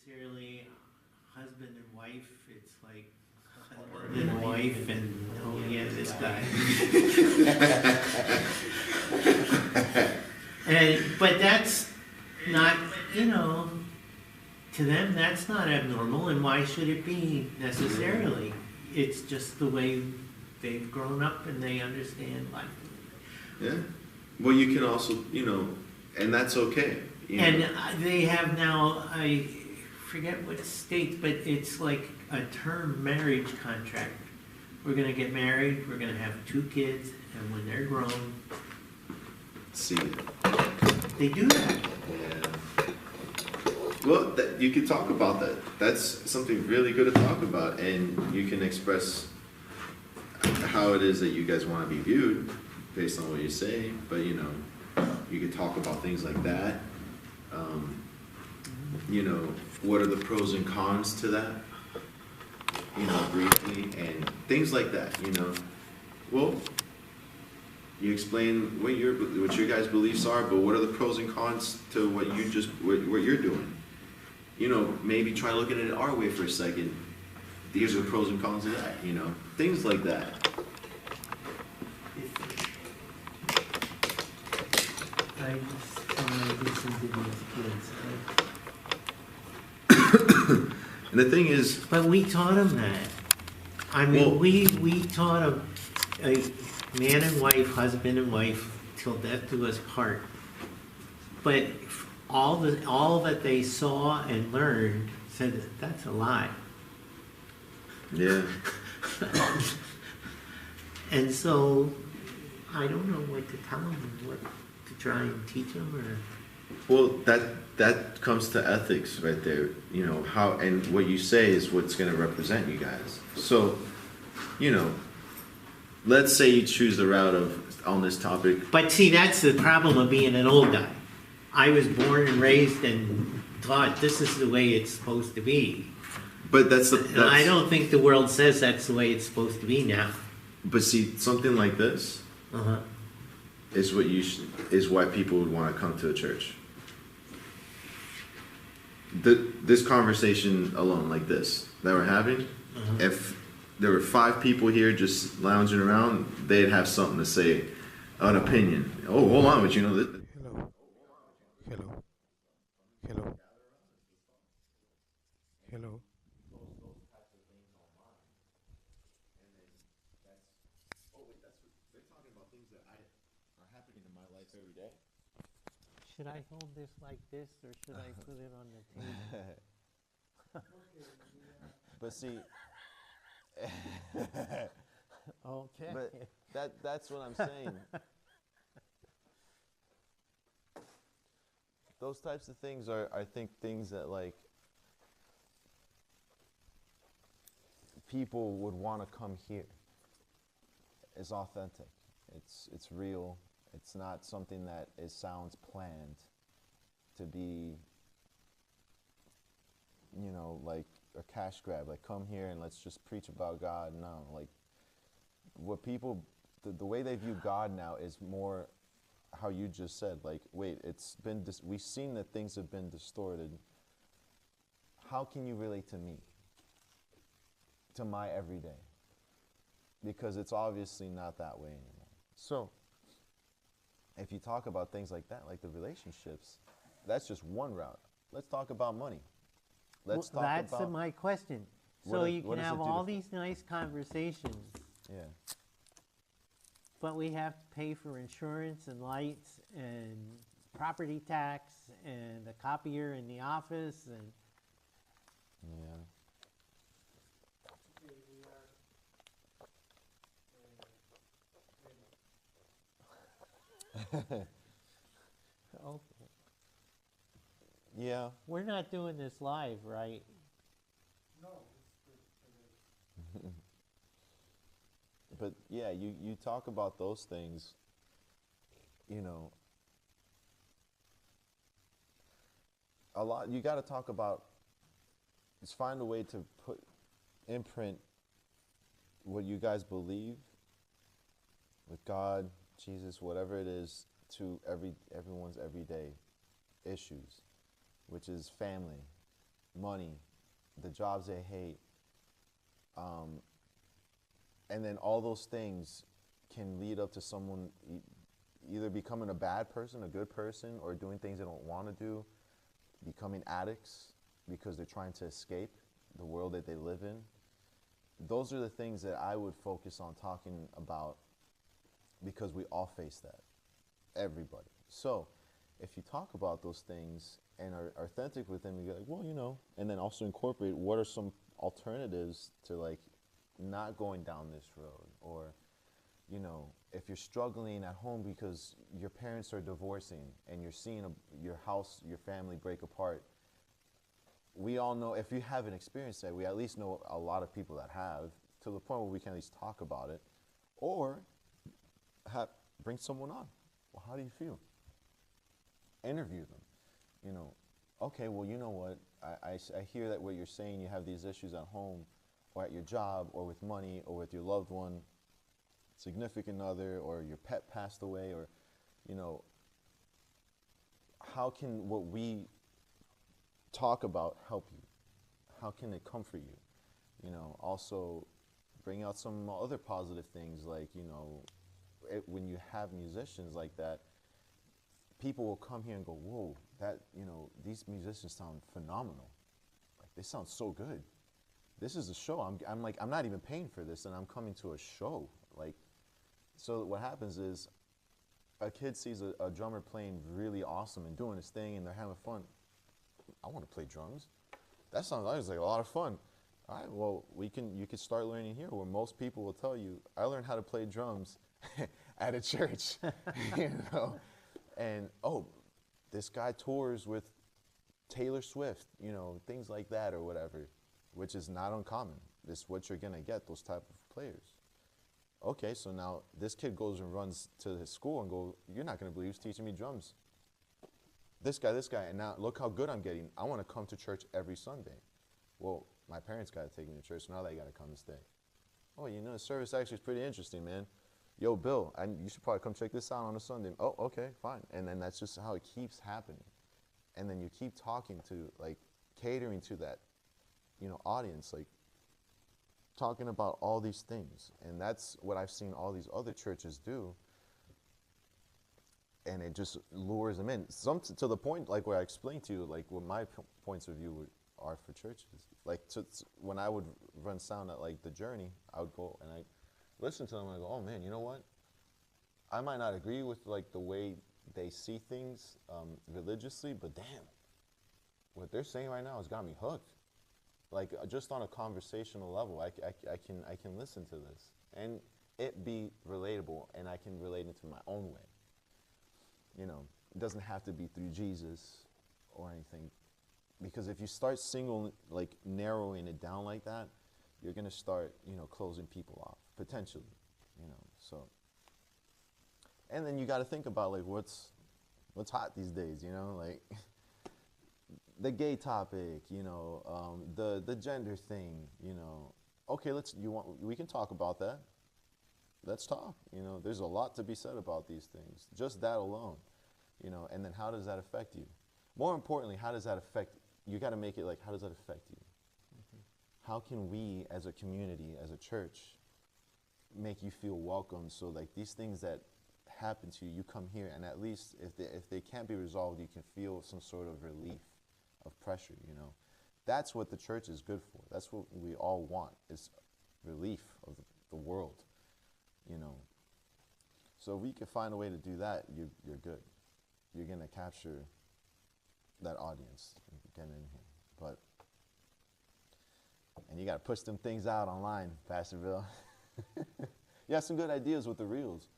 necessarily husband and wife. It's like husband and wife and, oh yeah, this guy. But that's not, to them that's not abnormal, and why should it be necessarily? It's just the way they've grown up and they understand life. Yeah. Well, you can also, and that's okay. And they have now, I forget what state, but it's like a term marriage contract. We're going to get married, we're going to have 2 kids, and when they're grown, see it. They do that. Yeah. Well, you can talk about that. That's something really good to talk about, and you can express how it is that you guys want to be viewed based on what you say. But you can talk about things like that. What are the pros and cons to that? Briefly, and things like that. Well, you explain what your guys' beliefs are, but what are the pros and cons to what you're doing? Maybe try looking at it our way for a second. These are the pros and cons of that. Things like that. I just listen to these kids. And the thing is, but we taught them that. I mean, we taught them a man and wife, husband and wife, till death do us part. But all that they saw and learned said that's a lie. Yeah. And so I don't know what to tell them, what to try and teach them, or. Well, that comes to ethics right there. How, and what you say is what's going to represent you guys. So, let's say you choose the route on this topic. But see, that's the problem of being an old guy. I was born and raised and thought this is the way it's supposed to be. But and I don't think the world says that's the way it's supposed to be now. But see, something like this is why people would want to come to a church. This conversation alone, like this, that we're having, if there were 5 people here just lounging around, they'd have something to say, an opinion. Oh, hold on, but this. Hello. Should I hold this like this, or should I put it on the table? But see, okay. But that's what I'm saying. Those types of things are, I think, things that people would want to come here. It's authentic. It's real. It's not something that sounds planned to be, like a cash grab. Like, come here and let's just preach about God. No, what people, the way they view God now is more how you just said. Like, wait, we've seen that things have been distorted. How can you relate to me? To my everyday? Because it's obviously not that way anymore. So, if you talk about things like that, like the relationships, that's just one route. Let's talk about money. That's my question. So you can have all these nice conversations. Yeah. But we have to pay for insurance and lights and property tax and a copier in the office and. Yeah. Okay. Yeah. We're not doing this live, right? No. But yeah, you talk about those things, a lot. You got to talk about, just find a way to imprint what you guys believe with God, Jesus, whatever it is, to everyone's everyday issues, which is family, money, the jobs they hate, and then all those things can lead up to someone either becoming a bad person, a good person, or doing things they don't want to do, becoming addicts because they're trying to escape the world that they live in. Those are the things that I would focus on talking about, because we all face that, everybody. So if you talk about those things and are authentic with them, you go like, well, you know, and then also incorporate what are some alternatives to like not going down this road, or, you know, if you're struggling at home because your parents are divorcing and you're seeing your house, your family break apart. We all know, if you haven't experienced that, we at least know a lot of people that have, to the point where we can at least talk about it, or bring someone on. Well, how do you feel? Interview them. You know, okay, well, you know what, I hear that what you're saying, you have these issues at home, or at your job, or with money, or with your loved one, significant other, or your pet passed away, or, you know, how can what we talk about help you? How can it comfort you? You know, also bring out some other positive things, like, you know, when you have musicians like that, people will come here and go, whoa, that, you know, these musicians sound phenomenal. Like, they sound so good. This is a show. I'm like, I'm not even paying for this, and I'm coming to a show. Like, so what happens is a kid sees a drummer playing really awesome and doing his thing, and they're having fun. I want to play drums. That sounds like a lot of fun. All right, well, you could start learning here, where most people will tell you, I learned how to play drums at a church, you know, and, oh, this guy tours with Taylor Swift, you know, things like that or whatever, which is not uncommon. This is what you're going to get, those type of players. Okay, so now this kid goes and runs to his school and go, you're not going to believe who's teaching me drums. This guy, and now look how good I'm getting. I want to come to church every Sunday. Well, my parents got to take me to church, so now they got to come and stay. Oh, you know, the service actually is pretty interesting, man. Yo, Bill, you should probably come check this out on a Sunday. Oh, okay, fine. And then that's just how it keeps happening. And then you keep talking to, like, catering to that, you know, audience, like, talking about all these things. And that's what I've seen all these other churches do. And it just lures them in. To the point, like, where I explained to you, like, what my points of view are for churches. Like, when I would run sound at, like, The Journey, I would go and I listen to them and I go, oh, man, you know what? I might not agree with, like, the way they see things religiously, but damn, what they're saying right now has got me hooked. Like, just on a conversational level, I can listen to this and it be relatable, and I can relate it to my own way. You know, it doesn't have to be through Jesus or anything, because if you start narrowing it down like that, you're going to start, you know, closing people off, potentially, you know, so. And then you got to think about, like, what's hot these days, you know, like the gay topic, you know, the gender thing, you know. Okay, we can talk about that. Let's talk, you know. There's a lot to be said about these things, just that alone, you know. And then how does that affect you? More importantly, how does that affect, you got to make it like, how does that affect you? How can we as a community, as a church, make you feel welcome, so like these things that happen to you, you come here, and at least if they can't be resolved, you can feel some sort of relief of pressure, you know. That's what the church is good for. That's what we all want, is relief of the world, you know. So if we can find a way to do that, you're good. You're going to capture that audience and get in here. But, and you got to push them things out online, Pastor Bill. You have some good ideas with the reels,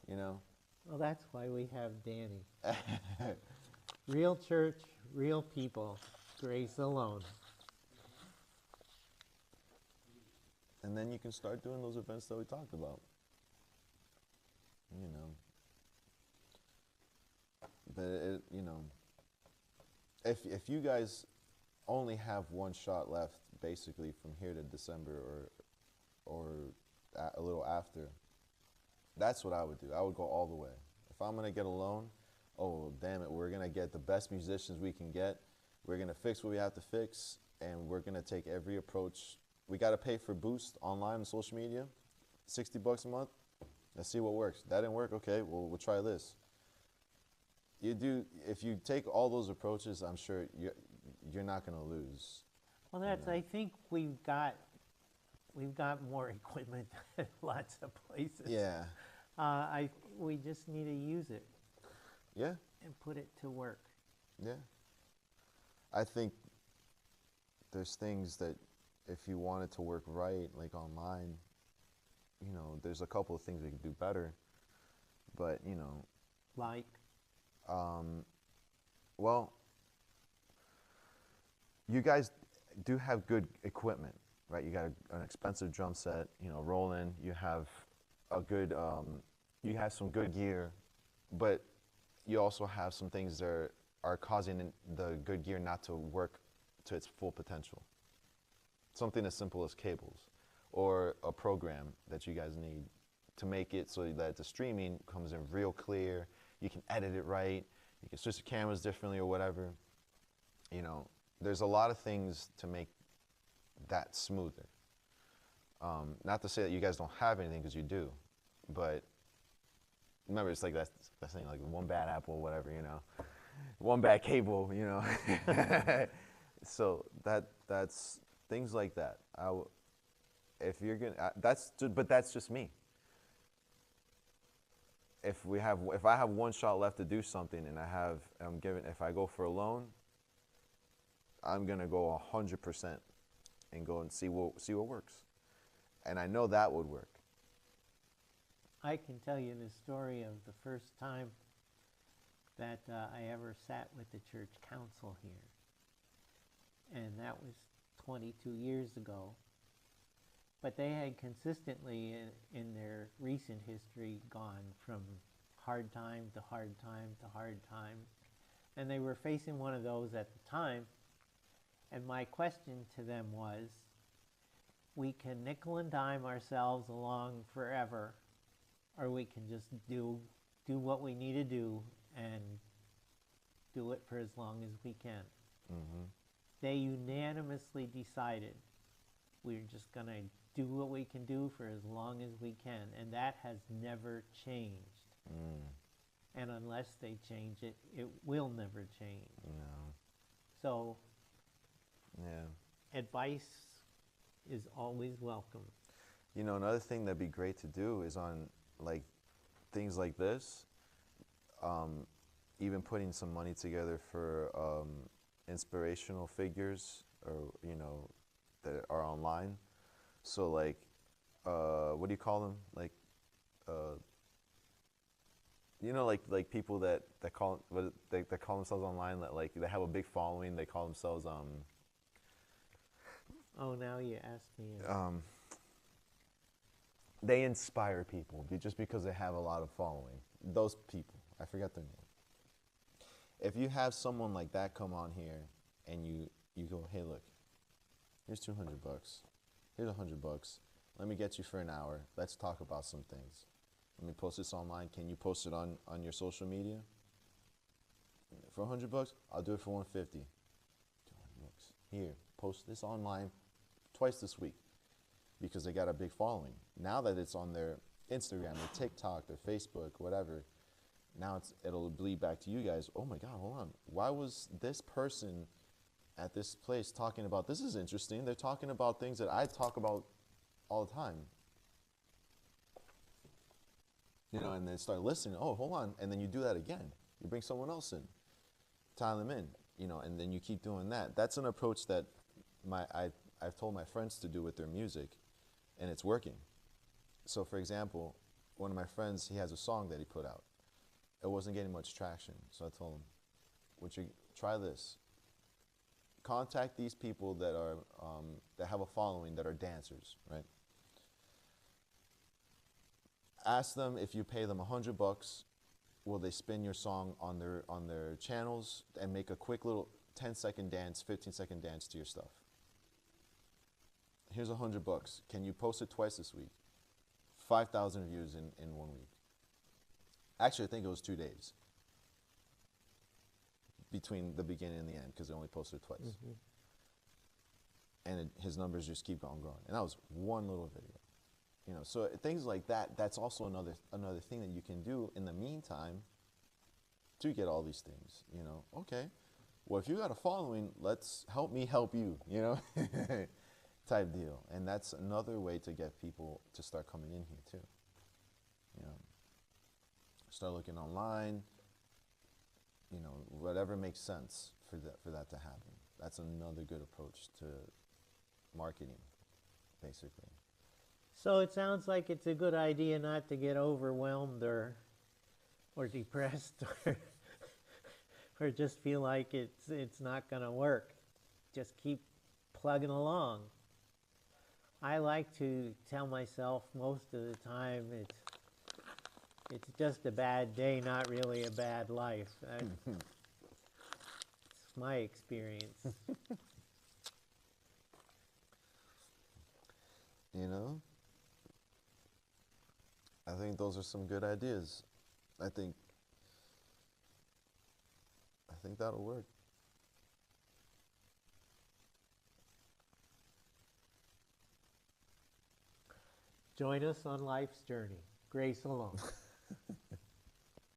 you know. Well, that's why we have Danny. Real church, real people, grace alone. And then you can start doing those events that we talked about, you know. But, you know, if you guys only have one shot left, basically, from here to December or a little after, that's what I would do. I would go all the way. If I'm going to get a loan, oh, damn it, we're going to get the best musicians we can get. We're going to fix what we have to fix, and we're going to take every approach. We got to pay for boost online and social media, $60 a month. Let's see what works. That didn't work. Okay, well, we'll try this. If you take all those approaches, I'm sure you're not going to lose. Well, that's, I think we've got more equipment than lots of places. Yeah. We just need to use it. Yeah. And put it to work. Yeah. I think there's things that if you want it to work right, like online, there's a couple of things we could do better. But, Like? Well, you guys do have good equipment, right? You got an expensive drum set, rolling. You have you have some good gear, but you also have some things that are causing the good gear not to work to its full potential. Something as simple as cables, or a program that you guys need to make it so that the streaming comes in real clear. You can edit it right. You can switch the cameras differently or whatever. There's a lot of things to make that smoother. Not to say that you guys don't have anything, because you do, but remember, it's like that thing, like one bad apple, whatever, one bad cable, So that's things like that. If you're gonna, but that's just me. If I have one shot left to do something, and if I go for a loan, I'm gonna go 100% and go and see what works, and I know that would work. I can tell you the story of the first time that I ever sat with the church council here, and that was 22 years ago. But they had consistently, in their recent history, gone from hard time to hard time to hard time. And they were facing one of those at the time. And my question to them was, we can nickel and dime ourselves along forever, or we can just do what we need to do and do it for as long as we can. Mm-hmm. They unanimously decided we're just going to do what we can do for as long as we can, and that has never changed. And unless they change it, it will never change. No. So, yeah, advice is always welcome. Another thing that'd be great to do is on things like this, even putting some money together for inspirational figures, or that are online. So what do you call them? Like people that call themselves online, that they have a big following. They call themselves Oh, now you asked me. They inspire people just because they have a lot of following. Those people, I forget their name. If you have someone like that come on here and you go, hey, look, here's $200. Here's $100. Let me get you for an hour. Let's talk about some things. Let me post this online. Can you post it on your social media? For $100, I'll do it for $150. $200. Here, post this online twice this week, because they got a big following. Now that it's on their Instagram, their TikTok, their Facebook, whatever, now it'll bleed back to you guys. Oh my God, hold on. Why was this person at this place talking about, this is interesting. They're talking about things that I talk about all the time. And then start listening. Oh, hold on. And then you do that again. You bring someone else in, tie them in, and then you keep doing that. That's an approach that I've told my friends to do with their music, and it's working. So for example, one of my friends, he has a song that he put out. It wasn't getting much traction. So I told him, would you try this? Contact these people that are that have a following, that are dancers, right? Ask them, if you pay them $100, will they spin your song on their channels and make a quick little 10-second dance, 15-second dance to your stuff? Here's $100. Can you post it twice this week? 5,000 views in 1 week. Actually, I think it was 2 days. between the beginning and the end because they only posted twice. And his numbers just keep on growing. And that was one little video. You know, so things like that, that's also another thing that you can do in the meantime to get all these things, you know. Okay, well, if you got a following, let's help me help you, you know, type deal. And that's another way to get people to start coming in here too. You know, start looking online, you know, whatever makes sense for that to happen. That's another good approach to marketing, basically. So it sounds like it's a good idea not to get overwhelmed or depressed or just feel like it's not going to work. Just keep plugging along. I like to tell myself most of the time it's just a bad day, not really a bad life. It's my experience. You know, I think those are some good ideas. I think that'll work. Join us on life's journey. Grace alone.